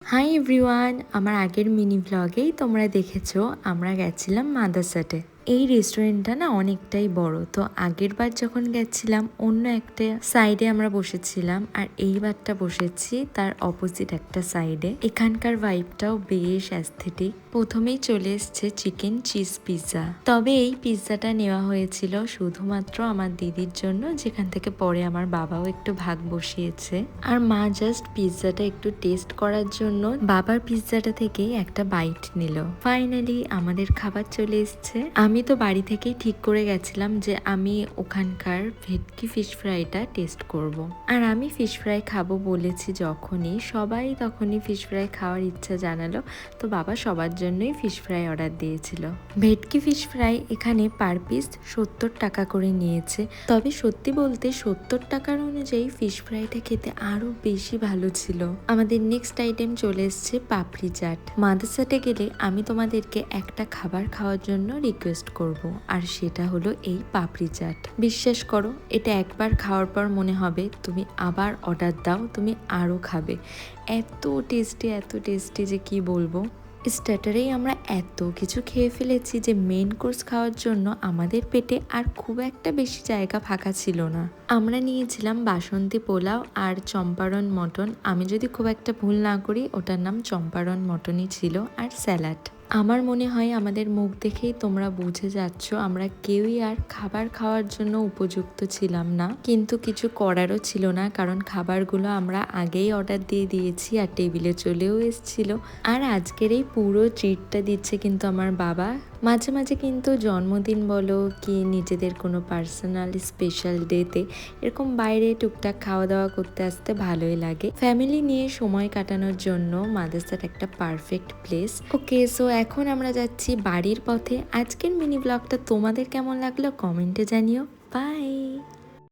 Hi everyone, আমার আগের mini ব্লগেই তোমরা দেখেছো আমরা গেছিলাম মাদারসাটে। এই রেস্টুরেন্টটা না অনেকটাই বড়, তো আগের বার যখন গেছিলাম অন্য একটা সাইডে আমরা বসেছিলাম, আর এইবারটা বসেছি তার অপোজিট একটা সাইডে। এখানকার ভাইবটাও বেশ অ্যাস্থেটিক। প্রথমেই চলে এসছে চিকেন চিজ পিৎজা, তবে এই পিৎজাটা নেওয়া হয়েছিল শুধুমাত্র আমার দিদির জন্য, যেখান থেকে পরে আমার বাবাও একটু ভাগ বসিয়েছে। আর মা জাস্ট পিৎজাটা একটু টেস্ট করার জন্য বাবার পিৎজাটা থেকে একটা বাইট নিল। ফাইনালি আমাদের খাবার চলে এসছে। আমি তো বাড়ি থেকেই ঠিক করে গেছিলাম যে আমি ওখানকার ভেটকি ফিশ ফ্রাইটা টেস্ট করব। আর আমি ফিশ ফ্রাই খাবো বলেছি যখনই, সবাই তখনই ফিশ ফ্রাই খাওয়ার ইচ্ছা জানালো, তো বাবা সবার জন্যই ফিশ ফ্রাই অর্ডার দিয়েছিল। ভেটকি ফিশ ফ্রাই এখানে পার পিস 70 টাকা করে নিয়েছে। তবে সত্যি বলতে 70 টাকার অনুযায়ী ফিশ ফ্রাইটা খেতে আরো বেশি ভালো ছিল। আমাদের নেক্সট আইটেম চলে এসছে পাপড়ি চাট। মাদারসাটে গেলে আমি তোমাদেরকে একটা খাবার খাওয়ার জন্য রিকোয়েস্ট করব, আর সেটা হলো এই পাপড়ি চাট। বিশ্বাস করো, এটা একবার খাওয়ার পর মনে হবে তুমি আবার অর্ডার দাও, তুমি আরো খাবে। এত টেস্টি যে কি বলবো। স্টার্টারেই আমরা এত কিছু খেয়ে ফেলেছি যে মেন কোর্স খাওয়ার জন্য আমাদের পেটে আর খুব একটা বেশি জায়গা ফাঁকা ছিল না। আমরা নিয়েছিলাম বাসন্তী পোলাও আর চম্পারন মটন। আমি যদি খুব একটা ভুল না করি ওটার নাম চম্পারন মটনই ছিল, আর স্যালাড। আমার মনে হয় আমাদের মুখ দেখেই তোমরা বুঝে যাচ্ছ আমরা কেউই আর খাবার খাওয়ার জন্য উপযুক্ত ছিলাম না, কিন্তু কিছু করারও ছিল না, কারণ খাবারগুলো আমরা আগেই অর্ডার দিয়ে দিয়েছি আর টেবিলে চলেও এসেছিল। আর আজকের এই পুরো ট্রিটটা দিচ্ছে কিন্তু আমার বাবা। মাঝে মাঝে কিন্তু জন্মদিন বলো কি নিজেদের কোনো পার্সোনাল স্পেশাল ডেতে এরকম বাইরে টুকটাক খাওয়া দাওয়া করতে আসতে ভালোই লাগে। ফ্যামিলি নিয়ে সময় কাটানোর জন্য মাদারসাট একটা পারফেক্ট প্লেস। ওকে, সো এখন আমরা যাচ্ছি বাড়ির পথে। আজকের মিনি ব্লগটা তোমাদের কেমন লাগলো কমেন্টে জানিও। বাই।